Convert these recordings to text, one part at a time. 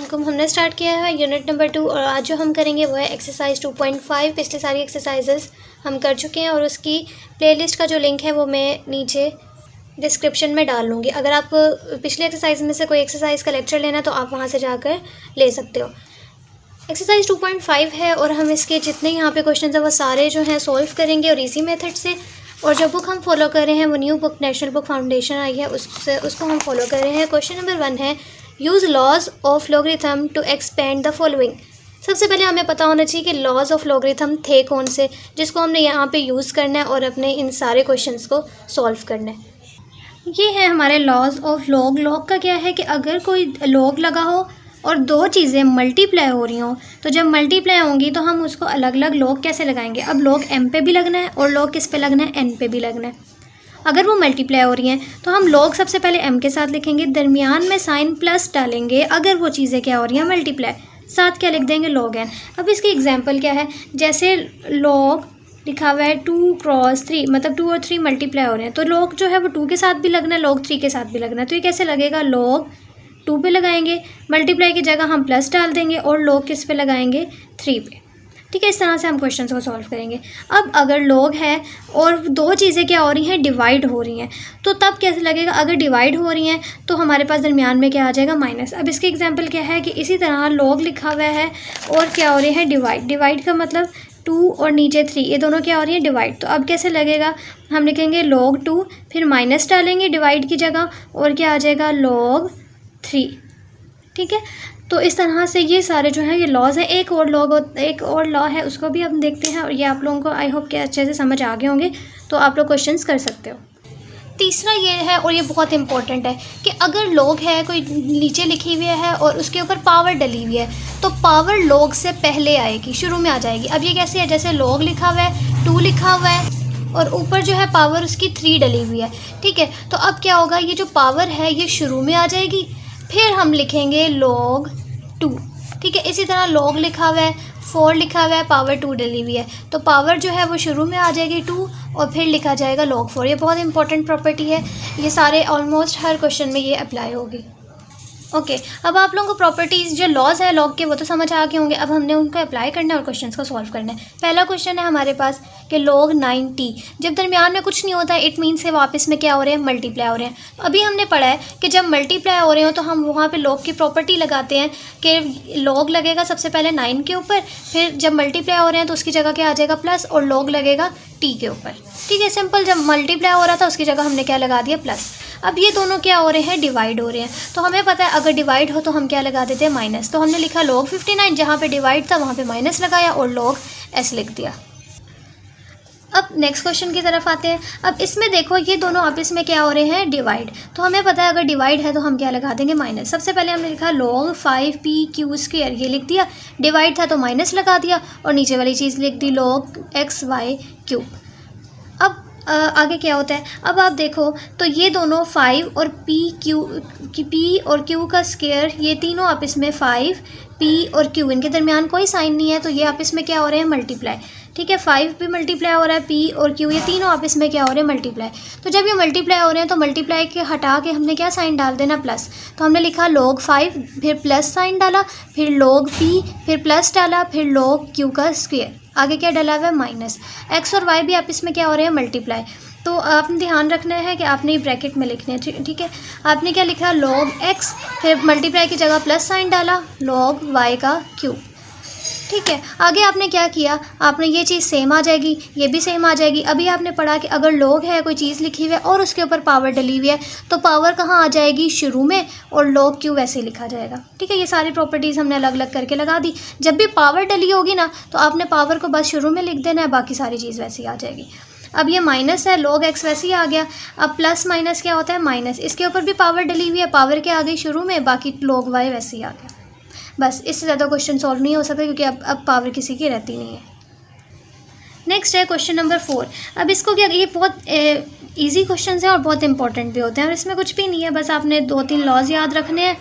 अस्सलामुअलैकुम। हमने स्टार्ट किया है यूनिट नंबर 2 और आज जो हम करेंगे वो है एक्सरसाइज 2.5। पिछले सारी एक्सरसाइजेस हम कर चुके हैं और उसकी प्लेलिस्ट का जो लिंक है वो मैं नीचे डिस्क्रिप्शन में डाल लूँगी। अगर आप पिछले एक्सरसाइज में से कोई एक्सरसाइज का लेक्चर लेना तो आप वहाँ से जाकर ले सकते हो। एक्सरसाइज 2.5 है और हम इसके जितने यहाँ पे क्वेश्चन हैं वो सारे जो हैं सॉल्व करेंगे और इसी मेथड से। और जो बुक हम फॉलो कर रहे हैं वो new book National Book Foundation आई है, उसको हम फॉलो कर रहे हैं। क्वेश्चन नंबर 1 है use laws of logarithm to expand the following. सबसे पहले हमें पता होना चाहिए कि लॉज ऑफ लॉगरिथम थे कौन से, जिसको हमने यहाँ पे यूज़ करना है और अपने इन सारे क्वेश्चंस को सॉल्व करना है। ये है हमारे लॉज ऑफ लॉग। लॉग का क्या है कि अगर कोई लॉग लगा हो और दो चीज़ें मल्टीप्लाई हो रही हों तो जब मल्टीप्लाई होंगी तो हम उसको अलग अलग लॉग कैसे लगाएंगे। अब लॉग m पे भी लगना है और लॉग किस पे लगना है, n पे भी लगना है। अगर वो मल्टीप्लाई हो रही हैं तो हम लॉग सबसे पहले m के साथ लिखेंगे, दरमियान में साइन प्लस डालेंगे। अगर वो चीज़ें क्या हो रही हैं मल्टीप्लाई, साथ क्या लिख देंगे लॉग n। अब इसकी एग्जांपल क्या है, जैसे लॉग लिखा हुआ है 2 क्रॉस 3, मतलब 2 और 3 मल्टीप्लाई हो रहे हैं तो लॉग जो है वो 2 के साथ भी लगना है, लॉग 3 के साथ भी लगना है। तो ये कैसे लगेगा, लॉग 2 पे लगाएंगे, मल्टीप्लाई की जगह हम प्लस डाल देंगे और लॉग किस पे लगाएंगे, 3 पे। ठीक है, इस तरह से हम क्वेश्चन को सॉल्व करेंगे। अब अगर लॉग है और दो चीज़ें क्या हो रही हैं, डिवाइड हो रही हैं, तो तब कैसे लगेगा। अगर डिवाइड हो रही हैं तो हमारे पास दरमियान में क्या आ जाएगा, माइनस। अब इसके एग्जांपल क्या है कि इसी तरह लॉग लिखा हुआ है और क्या हो रही है, डिवाइड। डिवाइड का मतलब 2 और नीचे 3, ये दोनों क्या हो रही है, डिवाइड। तो अब कैसे लगेगा, हम लिखेंगे लॉग 2 फिर माइनस डालेंगे डिवाइड की जगह और क्या आ जाएगा, लॉग 3। ठीक है, तो इस तरह से ये सारे जो हैं ये लॉज हैं। एक और लॉ है उसको भी हम देखते हैं और ये आप लोगों को आई होप कि अच्छे से समझ आ गए होंगे, तो आप लोग क्वेश्चंस कर सकते हो। तीसरा ये है और ये बहुत इंपॉर्टेंट है कि अगर लॉग है, कोई नीचे लिखी हुई है और उसके ऊपर पावर डली हुई है तो पावर लॉग से पहले आएगी, शुरू में आ जाएगी। अब ये कैसे है, जैसे लॉग लिखा हुआ है, 2 लिखा हुआ है और ऊपर जो है पावर उसकी 3 डली हुई है। ठीक है, तो अब क्या होगा, ये जो पावर है ये शुरू में आ जाएगी, फिर हम लिखेंगे लॉग 2। ठीक है, इसी तरह लॉग लिखा हुआ है, 4 लिखा हुआ है, पावर 2 डली हुई है, तो पावर जो है वो शुरू में आ जाएगी 2 और फिर लिखा जाएगा लॉग 4। ये बहुत इंपॉर्टेंट प्रॉपर्टी है, ये सारे ऑलमोस्ट हर क्वेश्चन में ये अप्लाई होगी। ओके, अब आप लोगों को प्रॉपर्टीज़ जो लॉज है लॉग के वो तो समझ आ गए होंगे। अब हमने उनको अप्लाई करना है और क्वेश्चंस को सॉल्व करना है। पहला क्वेश्चन है हमारे पास कि लॉग 9t, जब दरमियान में कुछ नहीं होता है इट मीन्स से वापस में क्या हो रहे हैं, मल्टीप्लाई हो रहे हैं। अभी हमने पढ़ा है कि जब मल्टीप्लाई हो रहे हो तो हम वहाँ पे लॉग की प्रॉपर्टी लगाते हैं कि लॉग लगेगा सबसे पहले 9 के ऊपर, फिर जब मल्टीप्लाई हो रहे हैं तो उसकी जगह क्या आ जाएगा, प्लस, और लॉग लगेगा t के ऊपर। ठीक है, सिंपल। जब मल्टीप्लाई हो रहा था उसकी जगह हमने क्या लगा दिया, प्लस। अब ये दोनों क्या हो रहे हैं, डिवाइड हो रहे हैं, तो हमें पता है अगर डिवाइड हो तो हम क्या लगा देते हैं, माइनस। तो हमने लिखा लॉग 59, जहाँ पे डिवाइड था वहाँ पे माइनस लगाया और लॉग s लिख दिया। अब नेक्स्ट क्वेश्चन की तरफ आते हैं। अब इसमें देखो ये दोनों आपस में क्या हो रहे हैं, डिवाइड। तो हमें पता है अगर डिवाइड है तो हम क्या लगा देंगे, माइनस। सबसे पहले हमने लिखा लॉग 5p² ये लिख दिया, डिवाइड था तो माइनस लगा दिया और नीचे वाली चीज़ लिख दी लॉग xy³। अब आगे क्या होता है, अब आप देखो तो ये दोनों 5 और p और q का स्क्वायर, ये तीनों आपस में 5 p और q, इनके दरमियान कोई साइन नहीं है तो ये आपस में क्या हो रहे हैं, मल्टीप्लाई। ठीक है, 5 भी मल्टीप्लाई हो रहा है, p और q ये तीनों आपस में क्या हो रहे हैं, मल्टीप्लाई। तो जब ये मल्टीप्लाई हो रहे हैं तो मल्टीप्लाई के हटा के हमने क्या साइन डाल देना, प्लस। तो हमने लिखा log 5 फिर प्लस साइन डाला, फिर log p फिर प्लस डाला, फिर log q का स्क्वायर, आगे क्या डला हुआ है, माइनस। x और y भी आपस में क्या हो रहे हैं, मल्टीप्लाई। तो आपने ध्यान रखना है कि आपने ब्रैकेट में लिखने हैं। ठीक है, आपने क्या लिखा, log x फिर मल्टीप्लाई की जगह प्लस साइन डाला, log y का क्यूब। ठीक है, आगे आपने क्या किया, आपने ये चीज़ सेम आ जाएगी, ये भी सेम आ जाएगी। अभी आपने पढ़ा कि अगर लॉग है, कोई चीज़ लिखी हुई है और उसके ऊपर पावर डली हुई है तो पावर कहाँ आ जाएगी, शुरू में, और log q वैसे ही लिखा जाएगा। ठीक है, ये सारी प्रॉपर्टीज़ हमने अलग अलग करके लगा दी। जब भी पावर डली होगी ना तो आपने पावर को बस शुरू में लिख देना है, बाकी सारी चीज़ वैसे ही आ जाएगी। अब ये माइनस है, log x वैसे ही आ गया। अब प्लस माइनस क्या होता है, माइनस, इसके ऊपर भी पावर डली हुई है, पावर क्या आ गई शुरू में, बाकी log y वैसे ही आ गया। बस, इससे ज़्यादा क्वेश्चन सॉल्व नहीं हो सकता क्योंकि अब पावर किसी की रहती नहीं है। नेक्स्ट है क्वेश्चन नंबर 4। अब इसको क्या, ये बहुत इजी क्वेश्चन है और बहुत इंपॉर्टेंट भी होते हैं और इसमें कुछ भी नहीं है, बस आपने 2-3 लॉज याद रखने हैं।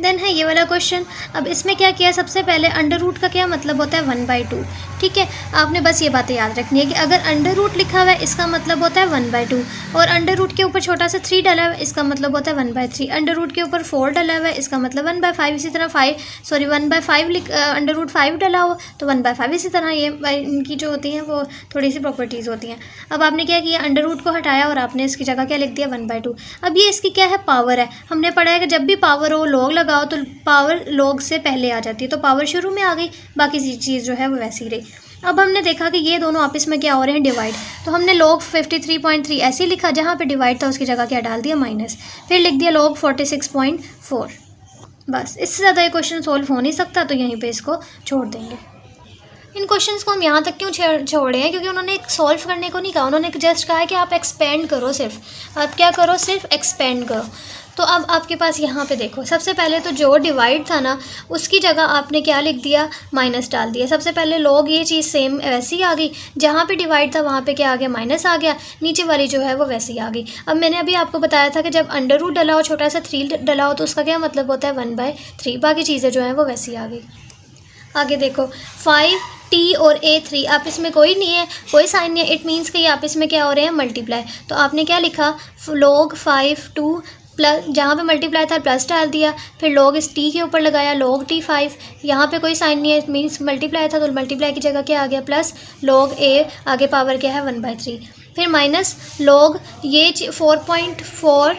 देन है ये वाला क्वेश्चन। अब इसमें क्या किया, सबसे पहले अंडर रूट का क्या मतलब होता है 1/2। ठीक है, आपने बस ये बातें याद रखनी है कि अगर अंडर रूट लिखा हुआ है इसका मतलब होता है 1/2, और अंडर रूट के ऊपर छोटा सा 3 डला हुआ है इसका मतलब होता है 1/3, अंडर रूट के ऊपर 4 डला हुआ है इसका मतलब 1/5, इसी तरह 1/5 अंडर रूट 5 डला हो तो 1/5, इसी तरह ये इनकी जो होती हैं वो थोड़ी सी प्रॉपर्टीज़ होती हैं। अब आपने क्या किया, अंडर रूट को हटाया और आपने इसकी जगह क्या लिख दिया 1/2। अब ये इसकी क्या है, पावर है। हमने पढ़ा है कि जब भी पावर हो लॉग लगाओ तो पावर लॉग से पहले आ जाती है, तो पावर शुरू में आ गई, बाकी चीज़ जो है वो वैसी रही। अब हमने देखा कि ये दोनों आपस में क्या हो रहे हैं, डिवाइड, तो हमने log 53.3 ऐसे ही लिखा, जहाँ पे डिवाइड था उसकी जगह क्या डाल दिया माइनस, फिर लिख दिया log 46.4। बस इससे ज़्यादा ये क्वेश्चन सोल्व हो नहीं सकता, तो यहीं पे इसको छोड़ देंगे। इन क्वेश्चंस को हम यहाँ तक क्यों छोड़े हैं, क्योंकि उन्होंने एक सॉल्व करने को नहीं कहा, उन्होंने जस्ट कहा है कि आप एक्सपेंड करो, सिर्फ आप क्या करो, सिर्फ एक्सपेंड करो। तो अब आपके पास यहाँ पे देखो, सबसे पहले तो जो डिवाइड था ना उसकी जगह आपने क्या लिख दिया, माइनस डाल दिया। सबसे पहले लॉग ये चीज़ सेम वैसी आ गई, जहाँ पे डिवाइड था वहाँ पे क्या आ गया, माइनस आ गया, नीचे वाली जो है वो वैसी आ गई। अब मैंने अभी आपको बताया था कि जब अंडर रूट डला हो, छोटा सा 3 डला हो, तो उसका क्या मतलब होता है 1/3, बाकी चीज़ें जो हैं वो वैसी आ गई। आगे देखो 5t और a3 आपस में कोई नहीं है, कोई साइन नहीं है, इट मीन्स कि ये आपस में क्या हो रहे हैं, मल्टीप्लाई। तो आपने क्या लिखा, log 5 2 प्लस, जहाँ पे मल्टीप्लाई था प्लस डाल दिया, फिर log इस t के ऊपर लगाया log t 5, यहाँ पे कोई साइन नहीं है, मीन्स मल्टीप्लाई था तो मल्टीप्लाई की जगह क्या आ गया प्लस, log a आगे पावर क्या है 1/3, फिर माइनस log ये 4.4,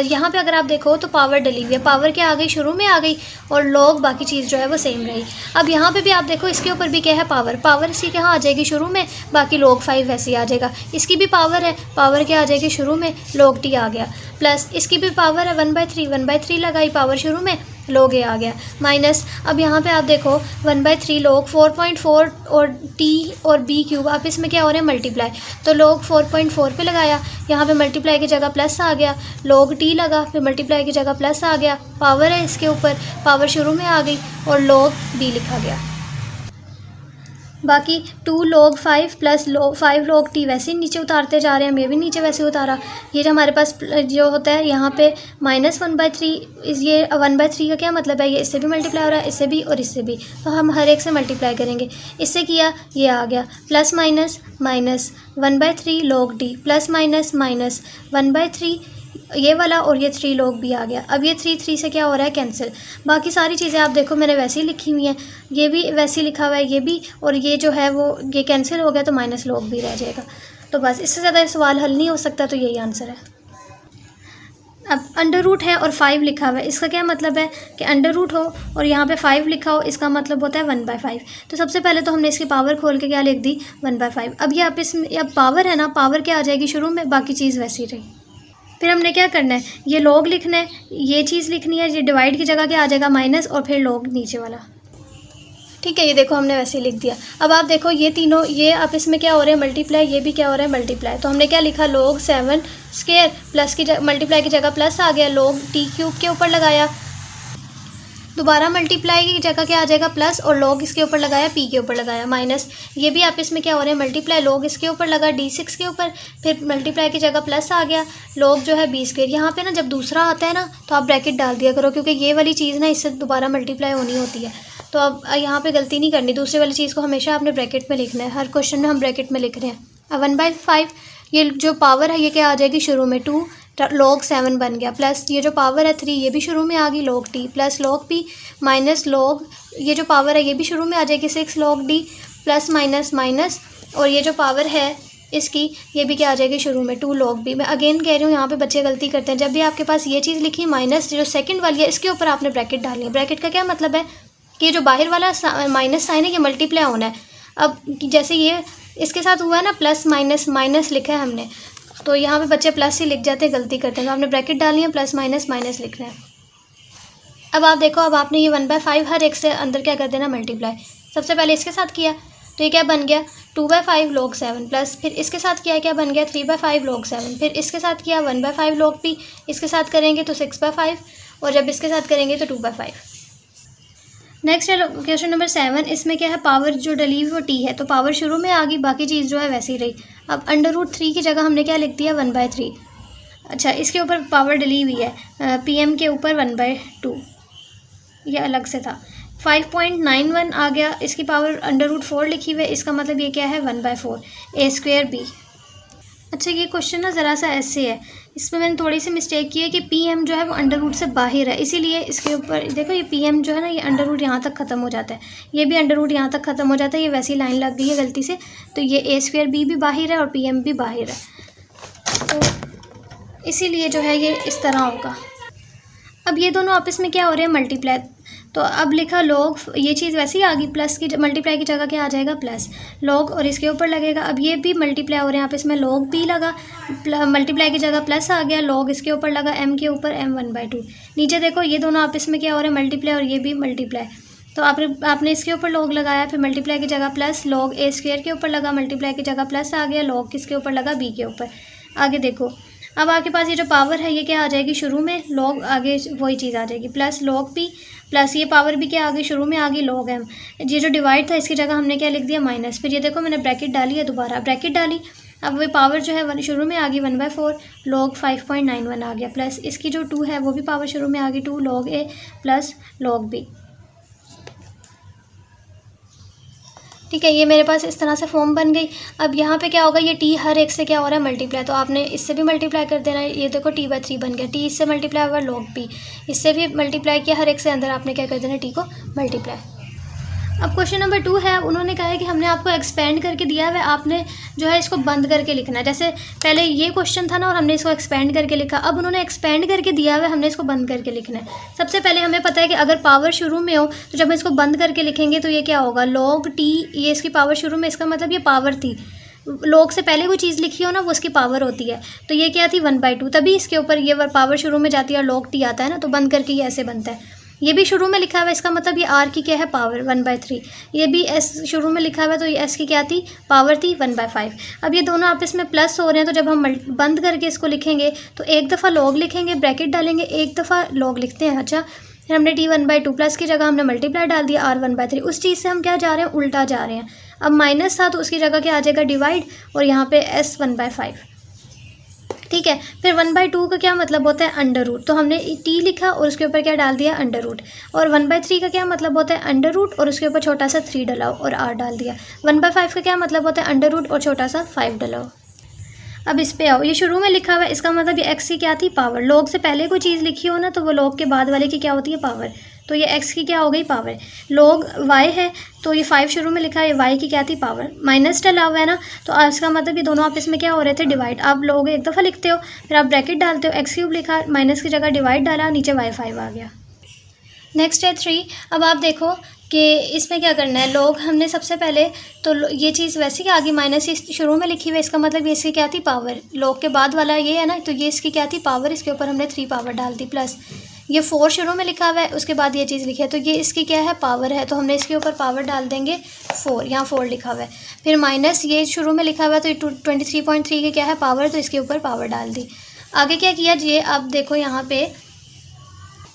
यहाँ पे अगर आप देखो तो पावर डली हुई है, पावर क्या आ गई, शुरू में आ गई, और log बाकी चीज़ जो है वो सेम रही। अब यहाँ पे भी आप देखो इसके ऊपर भी क्या है, पावर इसकी कहाँ आ जाएगी, शुरू में, बाकी log 5 वैसे ही आ जाएगा। इसकी भी पावर है, पावर क्या आ जाएगी, शुरू में, log t आ गया, प्लस इसकी भी पावर है 1/3 लगाई, पावर शुरू में, log a आ गया, माइनस। अब यहाँ पे आप देखो 1/3 log 4.4 और t और b क्यूब आप इसमें क्या हो रहे हैं, मल्टीप्लाई, तो log 4.4 पे लगाया, यहाँ पे मल्टीप्लाई की जगह प्लस आ गया, log t लगा, फिर मल्टीप्लाई की जगह प्लस आ गया, पावर है इसके ऊपर, पावर शुरू में आ गई, और log b लिखा गया। बाकी 2 log 5 प्लस 5 log t वैसे ही नीचे उतारते जा रहे हैं, हम ये भी नीचे वैसे उतारा। ये जो हमारे पास जो होता है यहाँ पे -1/3, ये 1/3 का क्या मतलब है, ये इससे भी मल्टीप्लाई हो रहा है, इससे भी और इससे भी, तो हम हर एक से मल्टीप्लाई करेंगे। इससे किया, ये आ गया plus minus minus 1/3 log t plus minus minus 1/3 ये वाला, और ये 3 log भी आ गया। अब ये 3 से क्या हो रहा है, कैंसिल। बाकी सारी चीज़ें आप देखो मैंने वैसे ही लिखी हुई हैं, ये भी वैसे ही लिखा हुआ है, ये भी, और ये जो है वो ये कैंसिल हो गया तो माइनस log भी रह जाएगा। तो बस इससे ज़्यादा सवाल हल नहीं हो सकता, तो यही आंसर है। अब अंडर रूट है और 5 लिखा हुआ है, इसका क्या मतलब है कि अंडर रूट हो और यहाँ पे 5 लिखा हो, इसका मतलब होता है 1/5। तो सबसे पहले तो हमने इसकी पावर खोल के क्या लिख दी, 1/5। अब ये आप इसमें, अब पावर है ना, पावर क्या आ जाएगी शुरू में, बाकी चीज़ वैसी रही। फिर हमने क्या करना है, ये log लिखना है, ये चीज़ लिखनी है, ये डिवाइड की जगह क्या आ जाएगा, माइनस, और फिर log नीचे वाला। ठीक है, ये देखो हमने वैसे ही लिख दिया। अब आप देखो ये तीनों, ये आप इसमें क्या हो रहे हैं, मल्टीप्लाई, ये भी क्या हो रहा है, मल्टीप्लाई। तो हमने क्या लिखा, log 7 स्क्वायर प्लस की मल्टीप्लाई की जगह प्लस आ गया, log t क्यूब के ऊपर लगाया, दोबारा मल्टीप्लाई की जगह क्या आ जाएगा प्लस, और log इसके ऊपर लगाया, p के ऊपर लगाया, माइनस। ये भी आप इसमें क्या हो रहे हैं, मल्टीप्लाई, log इसके ऊपर लगा d6 के ऊपर, फिर मल्टीप्लाई की जगह प्लस आ गया, log जो है b स्क्वायर। यहाँ पे ना जब दूसरा आता है ना तो आप ब्रैकेट डाल दिया करो, क्योंकि ये वाली चीज़ ना इससे दोबारा मल्टीप्लाई होनी होती है, तो अब यहाँ पे गलती नहीं करनी, दूसरी वाली चीज़ को हमेशा आपने ब्रैकेट में लिखना है। हर क्वेश्चन में हम ब्रैकेट में लिख रहे हैं। अब 1/5 ये जो पावर है ये क्या आ जाएगी शुरू में, 2 log 7 बन गया, प्लस ये जो पावर है 3 ये भी शुरू में आ गई, log t plus log p minus log ये जो पावर है ये भी शुरू में आ जाएगी, 6 log d plus minus minus, और ये जो पावर है इसकी ये भी क्या आ जाएगी शुरू में, 2 log b। मैं अगेन कह रही हूँ, यहाँ पे बच्चे गलती करते हैं, जब भी आपके पास ये चीज़ लिखी माइनस जो सेकंड वाली है इसके ऊपर आपने ब्रैकेट डालनी है। ब्रैकेट का क्या मतलब है कि ये जो बाहर वाला माइनस साइन है ये मल्टीप्लाई होना है। अब जैसे ये इसके साथ हुआ है ना, प्लस माइनस माइनस लिखा है हमने, तो यहाँ पे बच्चे प्लस ही लिख जाते हैं, गलती करते हैं, तो आपने ब्रैकेट डालनी है, प्लस माइनस माइनस लिखना है। अब आप देखो, अब आपने ये 1/5 हर एक से अंदर क्या कर देना, मल्टीप्लाई। सबसे पहले इसके साथ किया तो ये क्या बन गया, 2/5 log 7, प्लस फिर इसके साथ किया क्या बन गया, 3/5 log 7, फिर इसके साथ किया 1/5 log p, इसके साथ करेंगे तो 6/5, और जब इसके साथ करेंगे तो 2/5। नेक्स्ट है क्वेश्चन नंबर 7। इसमें क्या है, पावर जो डली हुई वो t है, तो पावर शुरू में आ गई, बाकी चीज़ जो है वैसी रही। अब √3 की जगह हमने क्या लिख दिया, 1/3। अच्छा, इसके ऊपर पावर डली हुई है, pm के ऊपर 1/2। ये अलग से था। 5.91 आ गया, इसकी पावर √4 लिखी हुई है, इसका मतलब ये क्या है 1/4 a²b। अच्छा ये क्वेश्चन ना ज़रा सा ऐसे है, इसमें मैंने थोड़ी सी मिस्टेक की है कि पी एम जो है वो अंडर रूट से बाहर है, इसीलिए इसके ऊपर देखो ये पी एम जो है ना ये अंडर रूट यहाँ तक ख़त्म हो जाता है, ये भी अंडर रूट यहाँ तक ख़त्म हो जाता है, ये वैसी लाइन लग गई है गलती से, तो ये a²b भी बाहर है और पी एम भी बाहर है, तो इसीलिए जो है ये इस तरह होगा। अब ये दोनों आपस में क्या हो रहे हैं मल्टीप्लाई, तो अब लिखा लॉग, ये चीज़ वैसे ही आ गई, प्लस की मल्टीप्लाई की जगह क्या आ जाएगा प्लस लॉग, और इसके ऊपर लगेगा, अब ये भी मल्टीप्लाई हो रहे हैं आपस में, लॉग भी लगा, मल्टीप्लाई की जगह प्लस आ गया, लॉग इसके ऊपर लगा m के ऊपर m 1/2। नीचे देखो ये दोनों आपस में क्या हो रहे हैं मल्टीप्लाई, और ये भी मल्टीप्लाई, तो आपने इसके ऊपर लॉग लगाया, फिर मल्टीप्लाई की जगह प्लस, लॉग a² के ऊपर लगा, मल्टीप्लाई की जगह प्लस आ गया, लॉग किसके ऊपर लगा b के ऊपर। आगे देखो अब आपके पास ये जो पावर है ये क्या आ जाएगी शुरू में लॉग, आगे वही चीज़ आ जाएगी प्लस लॉग पी, प्लस ये पावर भी क्या आ गई शुरू में आ गई लॉग एम, ये जो डिवाइड था इसकी जगह हमने क्या लिख दिया माइनस, फिर ये देखो मैंने ब्रैकेट डाली है, दोबारा ब्रैकेट डाली, अब वही पावर जो है शुरू में आ गई 1/4 लॉग 5.91 आ गया, प्लस इसकी जो 2 है वो भी पावर शुरू में आ गई 2 लॉग ए प्लस लॉग बी। ठीक है, ये मेरे पास इस तरह से फॉर्म बन गई। अब यहाँ पे क्या होगा, ये टी हर एक से क्या हो रहा है मल्टीप्लाई, तो आपने इससे भी मल्टीप्लाई कर देना है, ये देखो t/3 बन गया, टी इससे मल्टीप्लाई हुआ लॉग पी, इससे भी मल्टीप्लाई किया, हर एक से अंदर आपने क्या कर देना टी को मल्टीप्लाई। अब क्वेश्चन नंबर 2 है, उन्होंने कहा है कि हमने आपको एक्सपेंड करके दिया है, आपने जो है इसको बंद करके लिखना है, जैसे पहले ये क्वेश्चन था ना और हमने इसको एक्सपेंड करके लिखा, अब उन्होंने एक्सपेंड करके दिया है, हमने इसको बंद करके लिखना है। सबसे पहले हमें पता है कि अगर पावर शुरू में हो तो जब हम इसको बंद करके लिखेंगे तो ये क्या होगा लॉग टी, ये इसकी पावर शुरू में, इसका मतलब ये पावर थी, लॉग से पहले कोई चीज़ लिखी हो ना वो उसकी पावर होती है, तो ये क्या थी 1/2, तभी इसके ऊपर ये पावर शुरू में जाती है और लॉग टी आता है ना, तो बंद करके ये ऐसे बनता है। ये भी शुरू में लिखा हुआ है, इसका मतलब ये आर की क्या है पावर 1/3, ये भी एस शुरू में लिखा हुआ है, तो ये एस की क्या थी पावर थी 1/5। अब ये दोनों आपस में प्लस हो रहे हैं, तो जब हम बंद करके इसको लिखेंगे तो एक दफ़ा लॉग लिखेंगे, ब्रैकेट डालेंगे, एक दफ़ा लॉग लिखते हैं। अच्छा फिर हमने टी 1/2 प्लस की जगह हमने मल्टीप्लाई डाल दिया आर 1/3, उस चीज़ से हम क्या जा रहे हैं उल्टा जा रहे हैं। अब माइनस था तो उसकी जगह क्या आ जाएगा डिवाइड, और यहाँ पे एस 1/5। ठीक है, फिर 1/2 का क्या मतलब होता है अंडर रूट, तो हमने टी लिखा और उसके ऊपर क्या डाल दिया अंडर रूट, और 1/3 का क्या मतलब होता है अंडर रूट और उसके ऊपर छोटा सा 3 डलाओ और आर डाल दिया। 1/5 का क्या मतलब होता है अंडर रूट और छोटा सा 5 डलाओ। अब इस पे आओ, ये शुरू में लिखा हुआ है, इसका मतलब ये एक्स की क्या थी पावर, लॉग से पहले कोई चीज़ लिखी हो ना तो वो लॉग के बाद वाले की क्या होती है पावर, तो ये x की क्या हो गई पावर, लॉग y है तो ये 5 शुरू में लिखा है, y की क्या थी पावर, माइनस डला हुआ है ना, तो इसका मतलब ये दोनों आपस में क्या हो रहे थे डिवाइड। आप लोग एक दफ़ा लिखते हो फिर आप ब्रैकेट डालते हो, x³ लिखा, माइनस की जगह डिवाइड डाला, नीचे y5 आ गया। नेक्स्ट है 3। अब आप देखो कि इसमें क्या करना है, लॉग हमने सबसे पहले तो ये चीज़ वैसे ही आगे माइनस ही शुरू में लिखी हुई है, इसका मतलब ये इसकी क्या थी पावर, लॉग के बाद वाला ये है ना, तो ये इसकी क्या थी पावर, इसके ऊपर हमने 3 पावर डाल दी, प्लस ये 4 शुरू में लिखा हुआ है, उसके बाद ये चीज़ लिखी है, तो ये इसकी क्या है पावर है, तो हमने इसके ऊपर पावर डाल देंगे 4, यहाँ 4 लिखा हुआ है, फिर माइनस ये शुरू में लिखा हुआ है, तो ये 23.3 की क्या है पावर, तो इसके ऊपर पावर डाल दी। आगे क्या किया ये आप देखो यहाँ पे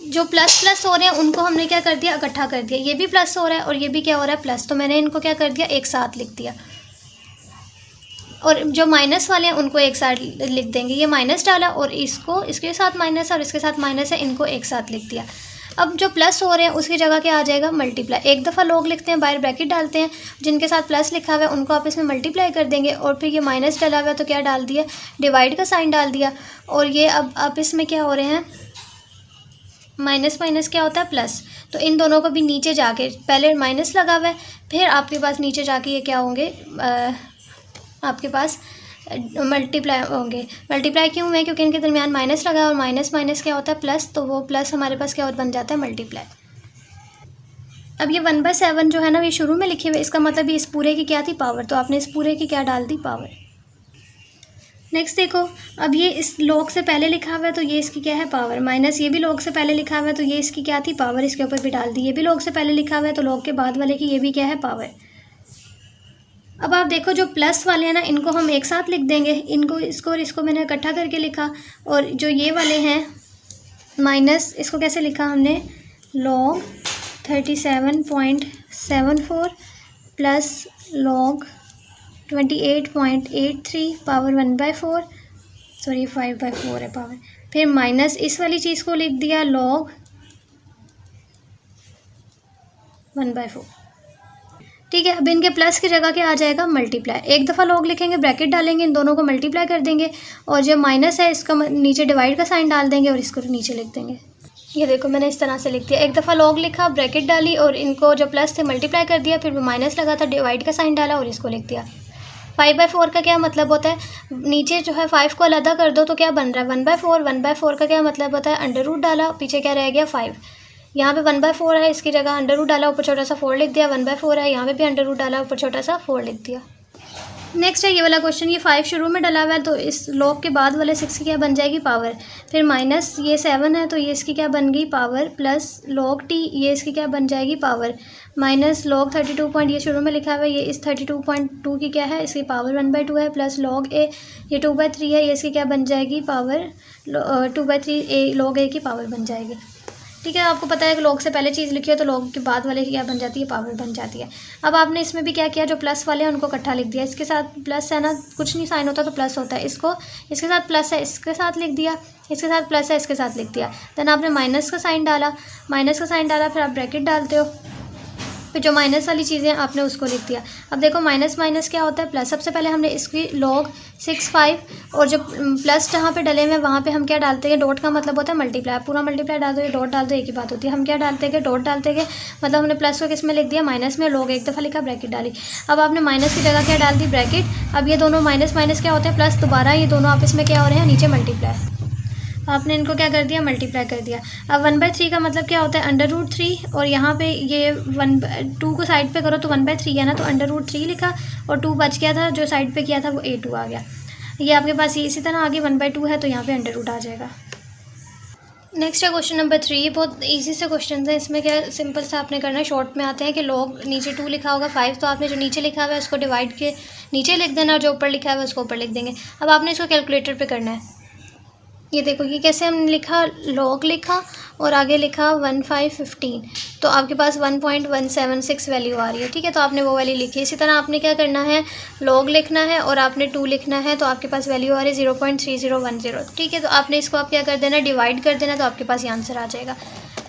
जो प्लस प्लस हो रहे हैं उनको हमने क्या कर दिया इकट्ठा कर दिया, ये भी प्लस हो रहा है और ये भी क्या हो रहा है प्लस, तो मैंने इनको क्या कर दिया एक साथ लिख दिया, और जो माइनस वाले हैं उनको एक साथ लिख देंगे, ये माइनस डाला और इसको इसके साथ माइनस है और इसके साथ माइनस है, इनको एक साथ लिख दिया। अब जो प्लस हो रहे हैं उसकी जगह क्या आ जाएगा मल्टीप्लाई, एक दफ़ा लॉग लिखते हैं बाहर ब्रैकेट डालते हैं, जिनके साथ प्लस लिखा हुआ है उनको आप इसमें मल्टीप्लाई कर देंगे, और फिर ये माइनस डाला हुआ है तो क्या डाल दिया डिवाइड का साइन डाल दिया, और ये अब आप इसमें क्या हो रहे हैं माइनस माइनस क्या होता है प्लस, तो इन दोनों को भी नीचे जाके पहले माइनस लगा हुआ है, फिर आपके पास नीचे जाके ये क्या होंगे आपके पास मल्टीप्लाई होंगे। मल्टीप्लाई क्यों हुए क्योंकि इनके दरमियान माइनस लगा है, और माइनस माइनस क्या होता है प्लस, तो वो प्लस हमारे पास क्या बन जाता है मल्टीप्लाई। अब ये 1/7 जो है ना ये शुरू में लिखे हुए, इसका मतलब ये इस पूरे की क्या थी पावर, तो आपने इस पूरे की क्या डाल दी पावर। नेक्स्ट देखो, अब ये इस लॉग से पहले लिखा हुआ है तो ये इसकी क्या है पावर, माइनस ये भी लॉग से पहले लिखा हुआ है तो ये इसकी क्या थी पावर, इसके ऊपर भी डाल दी, ये भी लॉग से पहले लिखा हुआ है तो लॉग के बाद वाले की ये भी क्या है पावर। अब आप देखो जो प्लस वाले हैं ना इनको हम एक साथ लिख देंगे, इनको इसको और इसको मैंने इकट्ठा करके लिखा, और जो ये वाले हैं माइनस, इसको कैसे लिखा हमने log 37.74 plus log 28.83 power 1/4, sorry 5/4 है पावर, फिर माइनस इस वाली चीज़ को लिख दिया लॉग 1/4। ठीक है, अब इनके प्लस की जगह क्या आ जाएगा, मल्टीप्लाई। एक दफ़ा लॉग लिखेंगे, ब्रैकेट डालेंगे, इन दोनों को मल्टीप्लाई कर देंगे और जो माइनस है इसका नीचे डिवाइड का साइन डाल देंगे और इसको नीचे लिख देंगे। ये देखो मैंने इस तरह से लिख दिया। एक दफ़ा लॉग लिखा, ब्रैकेट डाली और इनको जो प्लस थे मल्टीप्लाई कर दिया, फिर माइनस लगा था, डिवाइड का साइन डाला और इसको लिख दिया। 5/4 का क्या मतलब होता है, नीचे जो है 5 को अलग कर दो तो क्या बन रहा है 1/4। 1/4 का क्या मतलब होता है, अंडर रूट डाला, पीछे क्या रह गया 5। यहाँ पे 1/4 है, इसकी जगह अंडर रूट डाला, ऊपर छोटा सा 4 लिख दिया। 1/4 है, यहाँ पे भी अंडर रूट डाला, ऊपर छोटा सा 4 लिख दिया। नेक्स्ट है ये वाला क्वेश्चन, ये 5 शुरू में डला हुआ है तो इस लॉग के बाद वाले 6 की क्या बन जाएगी, पावर। फिर माइनस ये 7 है तो ये इसकी क्या बन गई, पावर। प्लस log t, ये इसकी क्या बन जाएगी, पावर। माइनस log 32 पॉइंट, ये शुरू में लिखा हुआ है, ये इस 32.2 की क्या है, इसकी पावर 1/2 है। प्लस log a, ये 2/3 है, ये इसकी क्या बन जाएगी, पावर 2/3 log a की पावर बन जाएगी। ठीक है, आपको पता है कि लॉग से पहले चीज़ लिखी हो तो लॉग के बाद वाले की क्या बन जाती है, पावर बन जाती है। अब आपने इसमें भी क्या किया, जो प्लस वाले हैं उनको इकट्ठा लिख दिया। इसके साथ प्लस है ना, कुछ नहीं साइन होता तो प्लस होता है, इसको इसके साथ प्लस है इसके साथ लिख दिया, इसके साथ प्लस है इसके साथ लिख दिया। देन आपने माइनस का साइन डाला, फिर आप ब्रैकेट डालते हो, फिर जो माइनस वाली चीज़ें आपने उसको लिख दिया। अब देखो माइनस माइनस क्या होता है, प्लस। सबसे पहले हमने इसकी log 6 5 और जो प्लस जहाँ पे डले हुए हैं वहाँ पे हम क्या डालते हैं, डॉट का मतलब होता है मल्टीप्लाई। पूरा मल्टीप्लाई डाल दो, ये डॉट डाल दो, एक ही बात होती है। हम क्या डालते हैं, डॉट डालते हैं, मतलब हमने प्लस को किस में लिख दिया, माइनस में। log एक दफ़ा लिखा, ब्रैकेट डाली। अब आपने माइनस की जगह क्या डाल दी, ब्रैकेट। अब ये दोनों माइनस माइनस क्या होता है, प्लस। दोबारा ये दोनों आपस में क्या हो रहे हैं, नीचे मल्टीप्लाई। आपने इनको क्या कर दिया, मल्टीप्लाई कर दिया। अब 1/3 का मतलब क्या होता है, अंडर रूट 3। और यहाँ पे ये 2 को साइड पे करो तो 1/3 है ना, तो अंडर रूट 3 लिखा और 2 बच गया था, जो साइड पे किया था वो a2 आ गया। ये आपके पास ये इसी तरह आगे 1/2 है तो यहाँ पे अंडर रूट आ जाएगा। नेक्स्ट है क्वेश्चन नंबर 3। ये बहुत इजी से क्वेश्चन है, इसमें क्या सिंपल सा आपने करना है, शॉर्ट में आते हैं कि लॉग नीचे 2 लिखा होगा 5, तो आपने जो नीचे लिखा हुआ है उसको डिवाइड के नीचे लिख देना और जो ऊपर लिखा हुआ है उसको ऊपर लिख देंगे। अब आपने इसको कैलकुलेटर पे करना है। ये देखो ये कैसे हमने लिखा, लॉग लिखा और आगे लिखा 1515, तो आपके पास 1.176 वैल्यू आ रही है। ठीक है, तो आपने वो वैल्यू लिखी। इसी तरह आपने क्या करना है, लॉग लिखना है और आपने 2 लिखना है, तो आपके पास वैल्यू आ रही है 0.3010। ठीक है, तो आपने इसको आप क्या कर देना, डिवाइड कर देना, तो आपके पास ये आंसर आ जाएगा।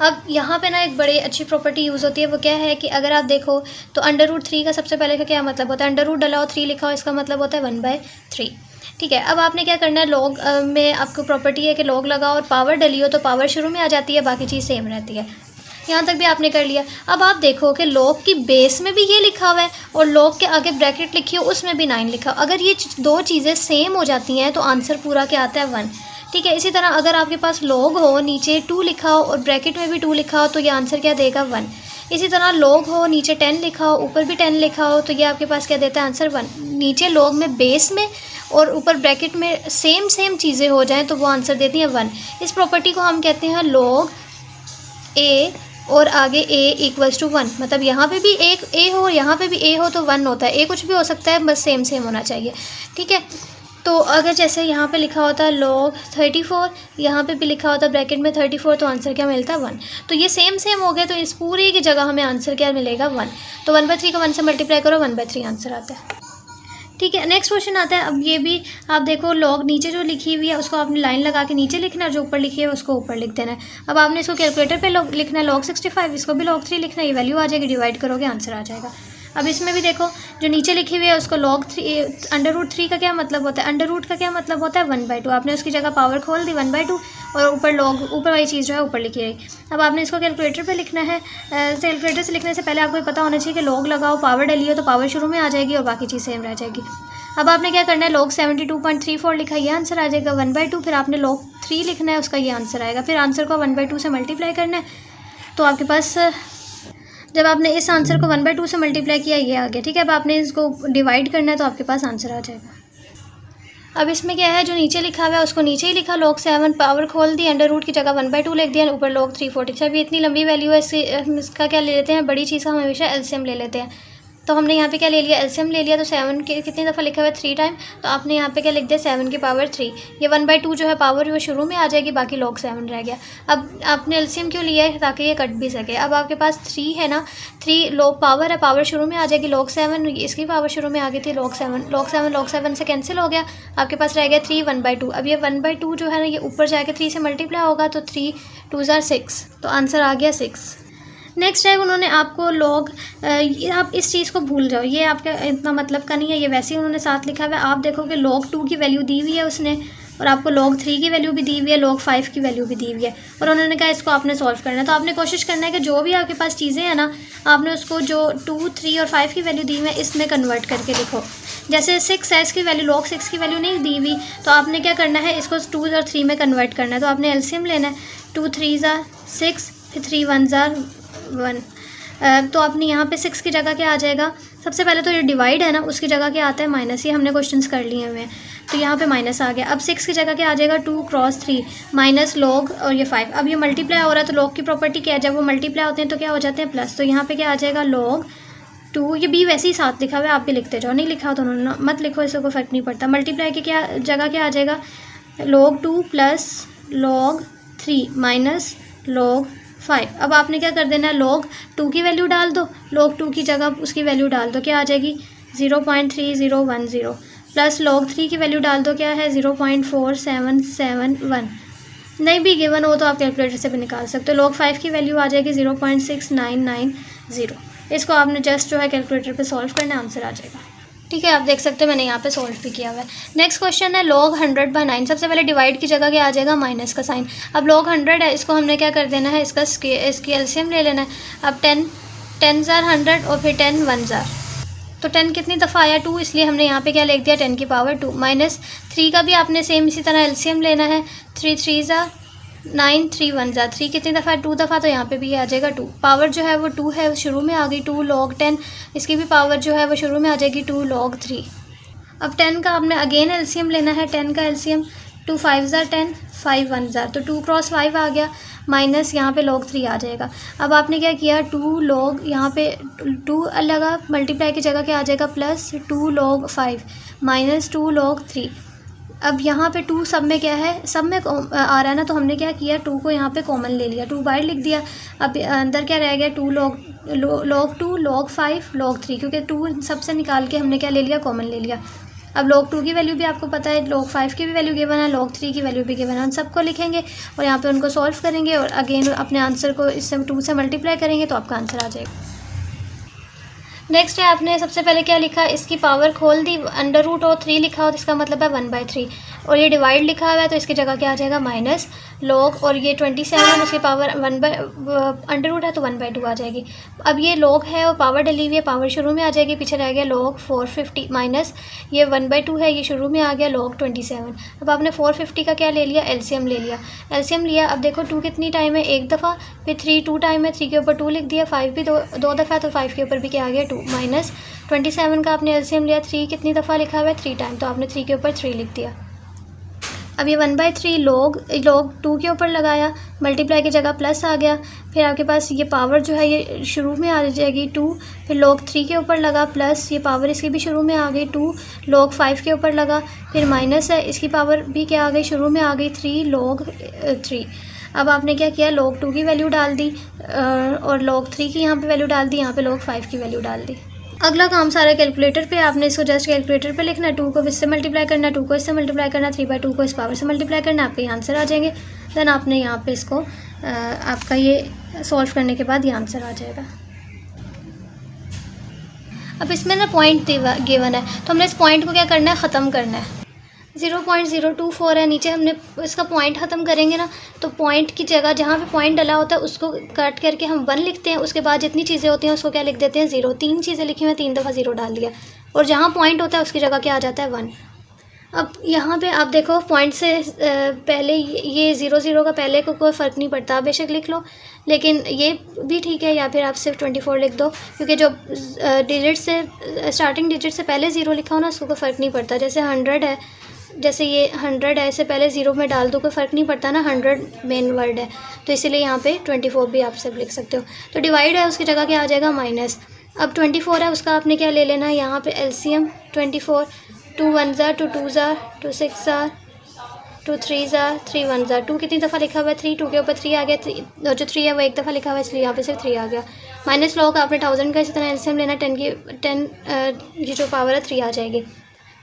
अब यहाँ पे ना एक बड़ी अच्छी प्रॉपर्टी यूज़ होती है, वो क्या है कि अगर आप देखो तो अंडर रूट 3 का सबसे पहले का क्या मतलब होता है, अंडर रूट डला हो 3 लिखा हो, इसका मतलब होता है 1/3। ठीक है, अब आपने क्या करना है, लॉग में आपको प्रॉपर्टी है कि लॉग लगाओ और पावर डली हो तो पावर शुरू में आ जाती है, बाकी चीज़ सेम रहती है। यहाँ तक भी आपने कर लिया। अब आप देखो कि लॉग की बेस में भी ये लिखा हुआ है और लॉग के आगे ब्रैकेट लिखी हो उसमें भी 9 लिखा हो। अगर ये दो चीज़ें सेम हो जाती हैं तो आंसर पूरा क्या आता है, 1। ठीक है, इसी तरह अगर आपके पास लॉग हो, नीचे 2 लिखा हो और ब्रैकेट में भी 2 लिखा हो तो ये आंसर क्या देगा, 1। इसी तरह लॉग हो, नीचे 10 लिखा हो, ऊपर भी 10 लिखा हो, तो ये आपके पास क्या देता है, आंसर 1। नीचे लॉग में, बेस में और ऊपर ब्रैकेट में सेम चीज़ें हो जाएं तो वो आंसर देती हैं 1। इस प्रॉपर्टी को हम कहते हैं लॉग ए और आगे a = 1। मतलब यहाँ पे भी एक a हो, यहाँ पे भी a हो तो 1 होता है। a कुछ भी हो सकता है, बस सेम होना चाहिए। ठीक है, तो अगर जैसे यहाँ पे लिखा होता है log 34, यहाँ पे भी लिखा होता है ब्रैकेट में 34, तो आंसर क्या मिलता है, 1। तो ये सेम हो गया, तो इस पूरी की जगह हमें आंसर क्या मिलेगा, 1। तो 1/3 को 1 से मल्टीप्लाई करो, 1/3 आंसर आता है। ठीक है, नेक्स्ट क्वेश्चन आता है। अब ये भी आप देखो, लॉग नीचे जो लिखी हुई है उसको आपने लाइन लगा के नीचे लिखना है, जो ऊपर लिखी है उसको ऊपर लिख देना है। अब आपने इसको कैलकुलेटर पे लिखना है, log 65, इसको भी log 3 लिखना है, ये वैल्यू आ जाएगी, डिवाइड करोगे आंसर आ जाएगा। अब इसमें भी देखो, जो नीचे लिखी हुई है उसको log 3, अंडर रूट 3 का क्या मतलब होता है, अंडर रूट का क्या मतलब होता है, 1/2। आपने उसकी जगह पावर खोल दी 1/2 और ऊपर लॉग, ऊपर वाली चीज़ जो है ऊपर लिखी रही। अब आपने इसको कैलकुलेटर पे लिखना है। कैलकुलेटर से लिखने से पहले आपको पता होना चाहिए कि लॉग लगाओ, पावर डली हो तो पावर शुरू में आ जाएगी और बाकी चीज़ सेम रह जाएगी। अब आपने क्या करना है, log 72.34 लिखा, ये आंसर आ जाएगा 1/2। फिर आपने log 3 लिखना है, उसका ये आंसर आएगा। फिर आंसर को 1/2 से मल्टीप्लाई करना है, तो आपके पास जब आपने इस आंसर को 1/2 से मल्टीप्लाई किया, ये आ गया। ठीक है, अब आपने इसको डिवाइड करना है तो आपके पास आंसर आ जाएगा। अब इसमें क्या है, जो नीचे लिखा हुआ है उसको नीचे ही लिखा, log 7, पावर खोल दी, अंडर रूट की जगह 1/2 लिख दिया, ऊपर log 340। अभी इतनी लंबी वैल्यू है, इसका क्या ले लेते हैं, बड़ी चीज़ का हम हमेशा एलसीएम ले लेते हैं। तो हमने यहाँ पे क्या ले लिया, एलसीएम ले लिया। तो 7 के कितनी दफ़ा लिखा हुआ है, 3 टाइम, तो आपने यहाँ पे क्या लिख दिया, 7 की पावर 3। ये 1/2 जो है पावर वो शुरू में आ जाएगी, बाकी log 7 रह गया। अब आपने एलसीएम क्यों लिया है, ताकि ये कट भी सके। अब आपके पास 3 है ना, 3 log पावर है, पावर शुरू में आ जाएगी, log 7, इसकी पावर शुरू में आ गई थी log 7 से कैंसिल हो गया, आपके पास रह गया 3 1/2। अब ये 1/2 जो है ना, ये ऊपर जाके 3 से मल्टीप्लाई होगा, तो 3 2 = 6, तो आंसर आ गया 6। नेक्स्ट है उन्होंने आपको लॉग, आप इस चीज़ को भूल जाओ, ये आपका इतना मतलब का नहीं है, ये वैसे ही उन्होंने साथ लिखा हुआ है। आप देखो कि log 2 की वैल्यू दी हुई है उसने, और आपको log 3 की वैल्यू भी दी हुई है, log 5 की वैल्यू भी दी हुई है, और उन्होंने कहा इसको आपने सॉल्व करना है। तो आपने कोशिश करना है कि जो भी आपके पास चीज़ें हैं ना, आपने उसको जो 2, 3 और 5 की वैल्यू दी हुई है इसमें कन्वर्ट करके लिखो। जैसे 6 है, इसकी वैल्यू log 6 की वैल्यू नहीं दी हुई, तो आपने क्या करना है, इसको 2 और 3 में कन्वर्ट करना है। तो आपने एलसीएम लेना है, 2 3 ज़ा 6, फिर 3 1 ज़ा 1। तो आपने यहाँ पे 6 की जगह क्या आ जाएगा, सबसे पहले तो ये डिवाइड है ना, उसकी जगह क्या आता है माइनस, ये हमने क्वेश्चंस कर लिए हुए हैं, तो यहाँ पे माइनस आ गया। अब 6 की जगह क्या आ जाएगा, 2 क्रॉस 3 माइनस लॉग और ये 5। अब ये मल्टीप्लाई हो रहा है, तो लॉग की प्रॉपर्टी क्या है, जब वो मल्टीप्लाई होते हैं तो क्या हो जाते हैं प्लस, तो यहाँ पे क्या आ जाएगा log 2, ये बी वैसे ही साथ लिखा हुआ है, आप भी लिखते जाओ, नहीं लिखा हो तो मत लिखो, इससे कोई फ़र्क नहीं पड़ता। मल्टीप्लाई की क्या जगह क्या आ जाएगा, log 2 plus log 3 minus log 5। अब आपने क्या कर देना है, log 2 की वैल्यू डाल दो, log 2 की जगह उसकी वैल्यू डाल दो, क्या आ जाएगी 0.3010, प्लस log 3 की वैल्यू डाल दो, क्या है 0.4771। नहीं भी गिवन हो तो आप कैलकुलेटर से भी निकाल सकते हो। log 5 की वैल्यू आ जाएगी 0.6990। इसको आपने जस्ट जो है कैलकुलेटर पे सॉल्व करना है, आंसर आ जाएगा। ठीक है, आप देख सकते हो मैंने यहाँ पे सॉल्व भी किया हुआ है। नेक्स्ट क्वेश्चन है log 100/9। सबसे पहले डिवाइड की जगह क्या आ जाएगा, माइनस का साइन। अब log 100 है, इसको हमने क्या कर देना है, इसकी एलसीएम ले लेना है। अब 10 ज़ार 100 और फिर 10 1 ज़ार, तो 10 कितनी दफ़ा आया 2, इसलिए हमने यहाँ पे क्या लिख दिया 10 की पावर 2। माइनस 3 का भी आपने सेम इसी तरह एलसीएम लेना है, 3 3 ज़ार 9, 3 1 ज़ार 3 कितनी दफ़ा, 2 दफ़ा, तो यहाँ पे भी आ जाएगा 2। पावर जो है वो 2 है, शुरू में आ गई 2 log 10, इसकी भी पावर जो है वो शुरू में आ जाएगी 2 log 3। अब 10 का आपने अगेन एलसीएम लेना है, 10 का एलसीएम 2 5 ज़ार 10, 5 1 ज़ार, तो 2 क्रॉस 5 आ गया, माइनस यहाँ पे log 3 आ जाएगा। अब आपने क्या किया, 2 log, यहाँ पे 2 लगा, मल्टीप्लाई की जगह क्या आ जाएगा प्लस 2 log 5 माइनस 2 log 3। अब यहाँ पे 2 सब में क्या है, सब में आ रहा है ना, तो हमने क्या किया 2 को यहाँ पे कॉमन ले लिया, 2 बाहर लिख दिया। अब अंदर क्या रह गया, 2 log 2 log 5 log 3, क्योंकि 2 सबसे निकाल के हमने क्या ले लिया, कॉमन ले लिया। अब log 2 की वैल्यू भी आपको पता है, log 5 की भी वैल्यू गिवन है, log 3 की वैल्यू भी गिवन है, उन सबको लिखेंगे और यहाँ पे उनको सॉल्व करेंगे और अगेन अपने आंसर को इससे 2 से मल्टीप्लाई करेंगे तो आपका आंसर आ जाएगा। नेक्स्ट है, आपने सबसे पहले क्या लिखा, इसकी पावर खोल दी, √3 लिखा हो तो इसका मतलब है 1/3, और ये डिवाइड लिखा हुआ है तो इसकी जगह क्या आ जाएगा माइनस log, और ये 27 उसकी पावर √, है तो 1/2 आ जाएगी। अब ये log है और पावर डली हुई है, पावर शुरू में आ जाएगी, पीछे रह गया log 450 माइनस ये 1/2 है, ये शुरू में आ गया log 27। अब आपने 450 का क्या ले लिया, एलसीएम ले लिया, एलसीएम लिया। अब देखो 2 कितनी टाइम है, एक दफ़ा, फिर 3 2 टाइम है, 3 के ऊपर 2 लिख दिया, 5 भी दो दफ़ा, तो 5 के ऊपर भी क्या आ गया 2, माइनस 27 का आपने एलसीएम लिया, 3 कितनी दफ़ा लिखा हुआ है 3 टाइम, तो आपने 3 के ऊपर 3 लिख दिया। अब ये 1/3 log 2 के ऊपर लगाया, मल्टीप्लाई की जगह प्लस आ गया, फिर आपके पास ये पावर जो है ये शुरू में आ जाएगी 2, फिर log 3 के ऊपर लगा प्लस, ये पावर इसकी भी शुरू में आ गई 2, log 5 के ऊपर लगा, फिर माइनस है, इसकी पावर भी क्या आ गई, शुरू में आ गई 3 log 3। अब आपने क्या किया, log 2 की वैल्यू डाल दी और log 3 की यहाँ पे वैल्यू डाल दी, यहाँ पे log 5 की वैल्यू डाल दी। अगला काम सारा कैलकुलेटर पे, आपने इसको जस्ट कैलकुलेटर पे लिखना है, 2 को इससे मल्टीप्लाई करना है, 2 को इससे मल्टीप्लाई करना है, 3/2 को इस पावर से मल्टीप्लाई करना है, आपके ये आंसर आ जाएंगे। देन आपने यहाँ पे इसको आपका ये सॉल्व करने के बाद ये आंसर आ जाएगा। अब इसमें ना पॉइंट गिवन है, तो हमने इस पॉइंट को क्या करना है, ख़त्म करना है। 0.024 है, नीचे हमने इसका पॉइंट ख़त्म करेंगे ना, तो पॉइंट की जगह जहाँ पे पॉइंट डला होता है उसको कट करके हम 1 लिखते हैं, उसके बाद जितनी चीज़ें होती हैं उसको क्या लिख देते हैं 0। 3 चीज़ें लिखी हुई हैं, 3 दफ़ा 0 डाल दिया, और जहाँ पॉइंट होता है उसकी जगह क्या आ जाता है 1। अब यहाँ पे आप देखो पॉइंट से पहले ये 0 का पहले को कोई फ़र्क नहीं पड़ता, बेशक लिख लो, लेकिन ये भी ठीक है, या फिर आप सिर्फ 24 लिख दो, क्योंकि जो डिजिट से स्टार्टिंग डिजिट से पहले 0 लिखा हो ना उसको कोई फ़र्क नहीं पड़ता। जैसे 100 है, जैसे ये 100 है, इससे पहले 0 में डाल दो, कोई फ़र्क नहीं पड़ता ना, 100 मेन वर्ड है, तो इसीलिए यहाँ पे 24 भी आप सब लिख सकते हो। तो डिवाइड है, उसकी जगह क्या आ जाएगा माइनस। अब 24 है, उसका आपने क्या ले लेना है, यहाँ पे एलसीएम 24, 2 1 ज़ार 2 2 ज़ार 2 6 ज़ार 2 3 ज़ार 3 1 ज़ार। 2 कितनी दफ़ा लिखा हुआ है 3, 2 के ऊपर 3 आ गया, और जो 3 है वो एक दफ़ा लिखा हुआ है, इसलिए यहाँ पे सिर्फ 3 आ गया। माइनस log आपने 1000 का इसी तरह एलसीएम लेना, 10 ये जो पावर है 3 आ जाएगी।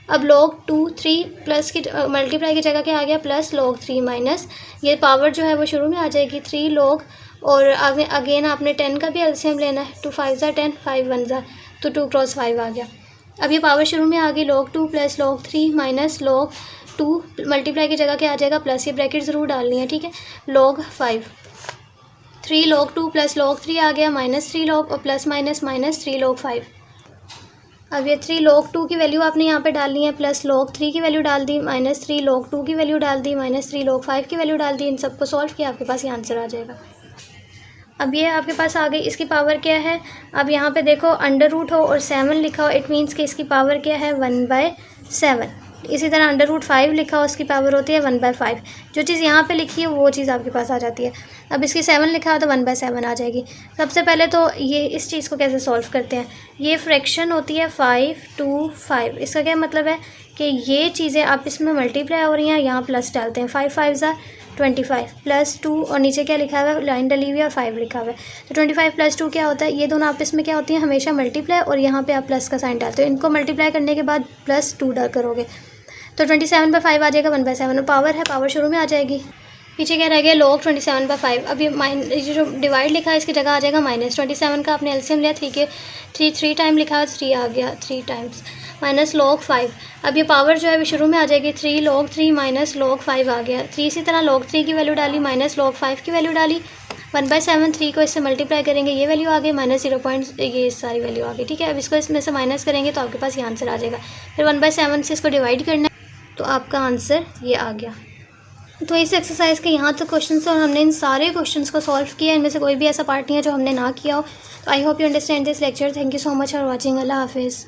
अब log 2 3 प्लस की मल्टीप्लाई की जगह क्या आ गया, प्लस log 3 माइनस ये पावर जो है वो शुरू में आ जाएगी 3 log, और आगे अगेन आपने 10 का भी एलसीएम लेना है। 2 5 ज़ा 10, 5 1 ज़ा, तो 2 क्रॉस 5 आ गया। अब ये पावर शुरू में आ गई log 2 plus log 3 minus log 2, multiply की जगह क्या आ जाएगा प्लस, ये ब्रैकेट ज़रूर डालनी है, ठीक है। log 5, 3 log 2 प्लस log 3 आ गया, माइनस 3 log और प्लस माइनस माइनस 3 log 5। अब ये 3 log 2 की वैल्यू आपने यहाँ पे डालनी है, प्लस log 3 की वैल्यू डाल दी, माइनस 3 log 2 की वैल्यू डाल दी, माइनस 3 log 5 की वैल्यू डाल दी। इन सबको सॉल्व किया, आपके पास ये आंसर आ जाएगा। अब ये आपके पास आ गई, इसकी पावर क्या है। अब यहाँ पे देखो अंडर रूट हो और 7 लिखा हो, इट मीन्स कि इसकी पावर क्या है 1/7। इसी तरह अंडर रूट 5 लिखा हो, उसकी पावर होती है 1/5। जो चीज़ यहाँ पे लिखी है वो चीज़ आपके पास आ जाती है। अब इसकी 7 लिखा हो तो 1/7 आ जाएगी। सबसे पहले तो ये इस चीज़ को कैसे सॉल्व करते हैं। ये फ्रैक्शन होती है 5 2 5। इसका क्या मतलब है कि ये चीज़ें आप इसमें मल्टीप्लाई हो रही हैं, यहाँ प्लस डालते हैं। 5 5 ज़ा 25 प्लस 2 और नीचे क्या लिखा हुआ है, लाइन डली हुई है और 5 लिखा हुआ है। तो 25 प्लस 2 क्या होता है, ये दोनों आपस में क्या होती हैं हमेशा मल्टीप्लाई, और यहाँ पे आप प्लस का साइन डालते हो। इनको मल्टीप्लाई करने के बाद प्लस 2 डाल करोगे तो 27/5 आ जाएगा 1/7। और पावर है, पावर शुरू में आ जाएगी। पीछे क्या रह गया log 27/5। अब ये जो डिवाइड लिखा है इसकी जगह आ जाएगा माइनस। 27 का आपने एलसीएम लिया, 3 के 3 टाइम लिखा है, 3 आ गया 3 टाइम्स, माइनस log 5। अब ये पावर जो है वो शुरू में आ जाएगी 3 log 3 माइनस log 5 आ गया। 3 इसी तरह log 3 की वैल्यू डाली, माइनस log 5 की वैल्यू डाली, 1/7। 3 को इससे मल्टीप्लाई करेंगे, ये वैल्यू आ गई, माइनस 0. ये सारी वैल्यू आ गई, ठीक है। अब इसको इसमें से माइनस करेंगे तो आपके पास ये आंसर आ जाएगा। फिर 1/7 से इसको डिवाइड करना है तो आपका आंसर ये आ गया। तो इस एक्सरसाइज के यहाँ तक क्वेश्चन और हमने इन सारे क्वेश्चंस को सॉल्व किया। इनमें से कोई भी ऐसा पार्ट नहीं है जो हमने ना किया हो। तो I hope you understand this lecture. Thank you so much for watching. अल्लाह हाफिज़।